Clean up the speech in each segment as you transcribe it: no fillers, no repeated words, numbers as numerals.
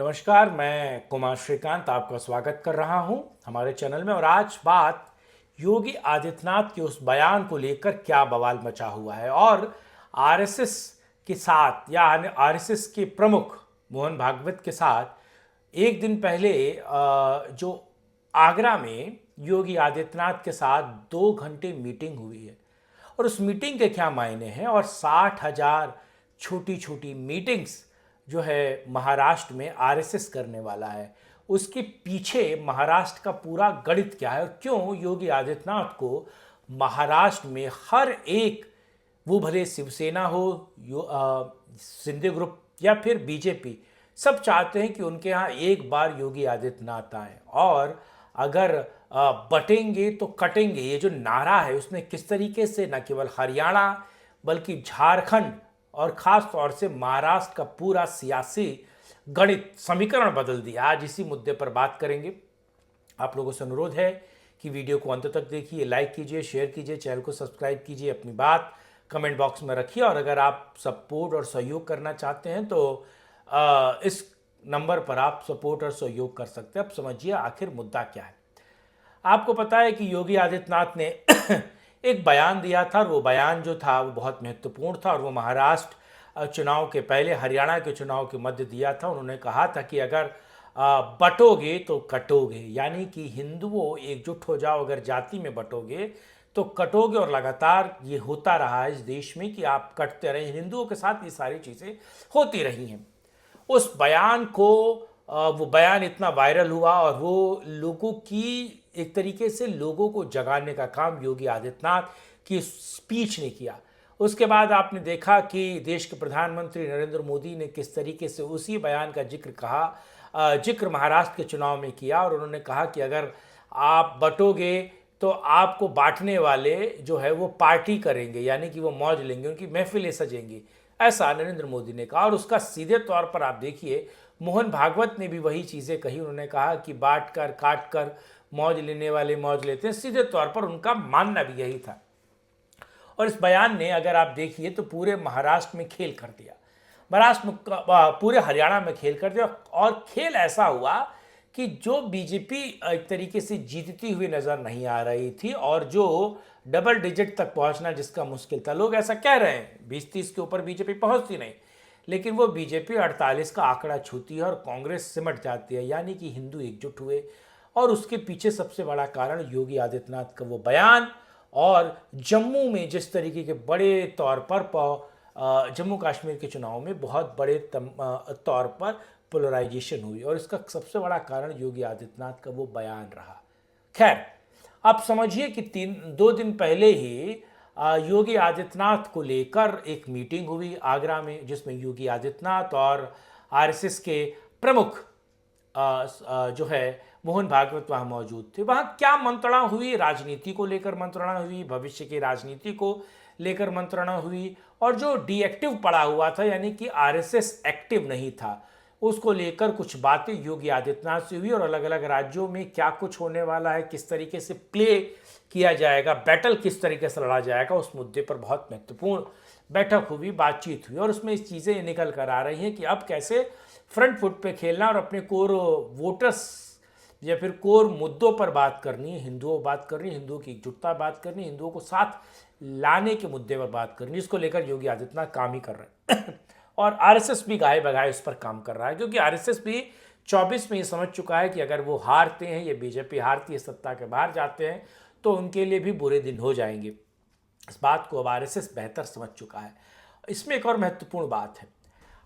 नमस्कार, मैं कुमार श्रीकांत आपका स्वागत कर रहा हूं हमारे चैनल में। और आज बात योगी आदित्यनाथ के उस बयान को लेकर क्या बवाल मचा हुआ है और आरएसएस के साथ या आरएसएस के प्रमुख मोहन भागवत के साथ एक दिन पहले जो आगरा में योगी आदित्यनाथ के साथ 2 घंटे मीटिंग हुई है और उस मीटिंग के क्या मायने हैं और 60,000 छोटी छोटी मीटिंग्स जो है महाराष्ट्र में आरएसएस करने वाला है, उसके पीछे महाराष्ट्र का पूरा गणित क्या है और क्यों योगी आदित्यनाथ को महाराष्ट्र में हर एक, वो भले शिवसेना हो, शिंदे ग्रुप या फिर बीजेपी, सब चाहते हैं कि उनके यहाँ एक बार योगी आदित्यनाथ आए और अगर बटेंगे तो कटेंगे, ये जो नारा है उसने किस तरीके से न केवल हरियाणा बल्कि झारखंड और ख़ास तौर से महाराष्ट्र का पूरा सियासी गणित समीकरण बदल दिया। आज इसी मुद्दे पर बात करेंगे। आप लोगों से अनुरोध है कि वीडियो को अंत तक देखिए, लाइक कीजिए, शेयर कीजिए, चैनल को सब्सक्राइब कीजिए, अपनी बात कमेंट बॉक्स में रखिए और अगर आप सपोर्ट और सहयोग करना चाहते हैं तो इस नंबर पर आप सपोर्ट और सहयोग कर सकते हैं। अब समझिए आखिर मुद्दा क्या है। आपको पता है कि योगी आदित्यनाथ ने एक बयान दिया था और वो बयान जो था वो बहुत महत्वपूर्ण था और वो महाराष्ट्र चुनाव के पहले हरियाणा के चुनाव के मध्य दिया था। उन्होंने कहा था कि अगर बटोगे तो कटोगे, यानी कि हिंदुओं एकजुट हो जाओ, अगर जाति में बटोगे तो कटोगे। और लगातार ये होता रहा है इस देश में कि आप कटते रहे, हिंदुओं के साथ ये सारी चीज़ें होती रही हैं। उस बयान को वो बयान इतना वायरल हुआ और वो लोगों की एक तरीके से लोगों को जगाने का काम योगी आदित्यनाथ की स्पीच ने किया। उसके बाद आपने देखा कि देश के प्रधानमंत्री नरेंद्र मोदी ने किस तरीके से उसी बयान का जिक्र महाराष्ट्र के चुनाव में किया और उन्होंने कहा कि अगर आप बटोगे तो आपको बांटने वाले जो है वो पार्टी करेंगे, यानी कि वो मौज लेंगे, उनकी महफिलें सजेंगी, ऐसा नरेंद्र मोदी ने कहा। और उसका सीधे तौर पर आप देखिए मोहन भागवत ने भी वही चीज़ें कही। उन्होंने कहा कि बांट कर काट कर मौज लेने वाले मौज लेते हैं, सीधे तौर पर उनका मानना भी यही था। और इस बयान ने अगर आप देखिए तो पूरे महाराष्ट्र में खेल कर दिया, महाराष्ट्र में पूरे हरियाणा में खेल कर दिया। और खेल ऐसा हुआ कि जो बीजेपी एक तरीके से जीतती हुई नज़र नहीं आ रही थी और जो डबल डिजिट तक पहुंचना जिसका मुश्किल था, लोग ऐसा कह रहे हैं 20-30 के ऊपर बीजेपी पहुंचती नहीं, लेकिन वो बीजेपी 48 का आंकड़ा छूती है और कांग्रेस सिमट जाती है, यानी कि हिंदू एकजुट हुए। और उसके पीछे सबसे बड़ा कारण योगी आदित्यनाथ का वो बयान और जम्मू में जिस तरीके के बड़े तौर पर जम्मू कश्मीर के चुनाव में बहुत बड़े तौर पर पोलराइजेशन हुई और इसका सबसे बड़ा कारण योगी आदित्यनाथ का वो बयान रहा। खैर, आप समझिए कि 2 दिन पहले ही योगी आदित्यनाथ को लेकर एक मीटिंग हुई आगरा में, जिसमें योगी आदित्यनाथ और आरएसएस के प्रमुख जो है मोहन भागवत वहाँ मौजूद थे। वहाँ क्या मंत्रणा हुई, राजनीति को लेकर मंत्रणा हुई, भविष्य की राजनीति को लेकर मंत्रणा हुई और जो डीएक्टिव पड़ा हुआ था, यानी कि आरएसएस एक्टिव नहीं था, उसको लेकर कुछ बातें योगी आदित्यनाथ से हुई। और अलग अलग राज्यों में क्या कुछ होने वाला है, किस तरीके से प्ले किया जाएगा, बैटल किस तरीके से लड़ा जाएगा, उस मुद्दे पर बहुत महत्वपूर्ण बैठक हुई, बातचीत हुई। और उसमें इस चीज़ें निकल कर आ रही हैं कि अब कैसे फ्रंट फुट पे खेलना और अपने कोर वोटर्स या फिर कोर मुद्दों पर बात करनी है, हिंदुओं बात करनी, हिंदुओं की एकजुटता बात करनी, हिंदुओं को साथ लाने के मुद्दे पर बात करनी, इसको लेकर योगी आदित्यनाथ काम ही कर रहे हैं। और आरएसएस भी गाये बगाए उस पर काम कर रहा है, क्योंकि आरएसएस भी 24 में ये समझ चुका है कि अगर वो हारते हैं, ये बीजेपी हारती है, सत्ता के बाहर जाते हैं, तो उनके लिए भी बुरे दिन हो जाएंगे। इस बात को अब आरएसएस बेहतर समझ चुका है। इसमें एक और महत्वपूर्ण बात है,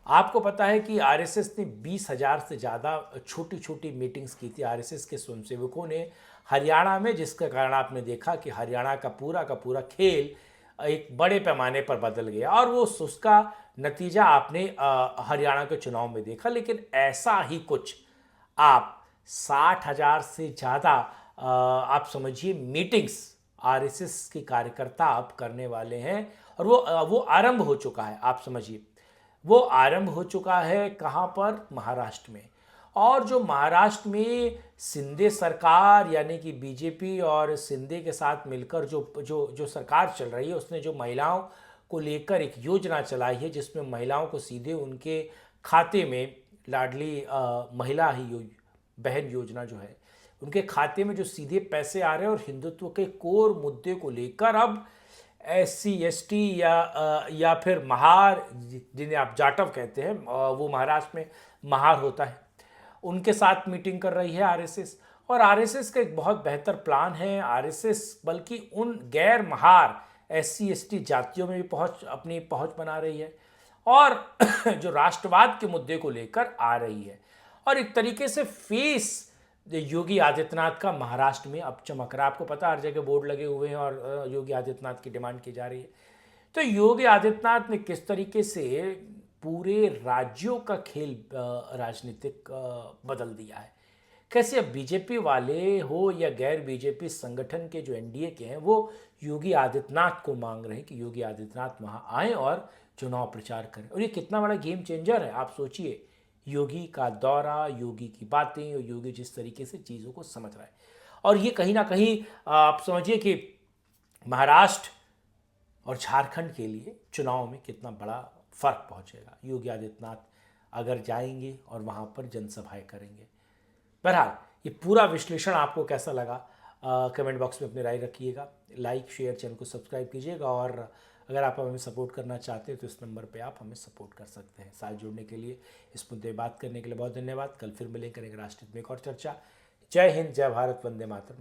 आपको पता है कि आरएसएस ने 20,000 से ज़्यादा छोटी छोटी मीटिंग्स की थी आरएसएस के स्वयंसेवकों ने हरियाणा में, जिसके कारण आपने देखा कि हरियाणा का पूरा खेल एक बड़े पैमाने पर बदल गया और वो उसका नतीजा आपने हरियाणा के चुनाव में देखा। लेकिन ऐसा ही कुछ आप 60,000 से ज़्यादा आप समझिए मीटिंग्स आरएसएस के कार्यकर्ता आप करने वाले हैं और वो आरंभ हो चुका है। आप समझिए वो आरंभ हो चुका है कहाँ पर, महाराष्ट्र में। और जो महाराष्ट्र में शिंदे सरकार यानी कि बीजेपी और शिंदे के साथ मिलकर जो सरकार चल रही है, उसने जो महिलाओं को लेकर एक योजना चलाई है जिसमें महिलाओं को सीधे उनके खाते में लाडली महिला ही बहन योजना जो है, उनके खाते में जो सीधे पैसे आ रहे हैं, और हिंदुत्व के कोर मुद्दे को लेकर अब SC ST या फिर महार, जिन्हें आप जाटव कहते हैं, वो महाराष्ट्र में महार होता है, उनके साथ मीटिंग कर रही है आरएसएस। और आरएसएस का एक बहुत बेहतर प्लान है। आरएसएस बल्कि उन गैर महार SC ST जातियों में भी अपनी पहुंच बना रही है, और जो राष्ट्रवाद के मुद्दे को लेकर आ रही है, और एक तरीके से फेस योगी आदित्यनाथ का महाराष्ट्र में अब चमक रहा है। आपको पता, हर जगह बोर्ड लगे हुए हैं और योगी आदित्यनाथ की डिमांड की जा रही है। तो योगी आदित्यनाथ ने किस तरीके से पूरे राज्यों का खेल राजनीतिक बदल दिया है। कैसे अब बीजेपी वाले हो या गैर बीजेपी संगठन के जो एनडीए के हैं, वो योगी आदित्यनाथ को मांग रहे हैं कि योगी आदित्यनाथ वहां आए और चुनाव प्रचार करें। और ये कितना बड़ा गेम चेंजर है, आप सोचिए। योगी का दौरा, योगी की बातें, और योगी जिस तरीके से चीज़ों को समझ रहा है, और ये कहीं ना कहीं आप समझिए कि महाराष्ट्र और झारखंड के लिए चुनाव में कितना बड़ा फर्क पहुंचेगा। योगी आदित्यनाथ अगर जाएंगे और वहां पर जनसभाएं करेंगे। बहरहाल, ये पूरा विश्लेषण आपको कैसा लगा, कमेंट बॉक्स में अपनी राय रखिएगा। लाइक, शेयर, चैनल को सब्सक्राइब कीजिएगा, और अगर आप हमें सपोर्ट करना चाहते हैं तो इस नंबर पे आप हमें सपोर्ट कर सकते हैं। साथ जुड़ने के लिए, इस मुद्दे पर बात करने के लिए बहुत धन्यवाद। कल फिर मिलेंगे, करेंगे राष्ट्रहित में एक और चर्चा। जय हिंद, जय भारत, वंदे मातरम।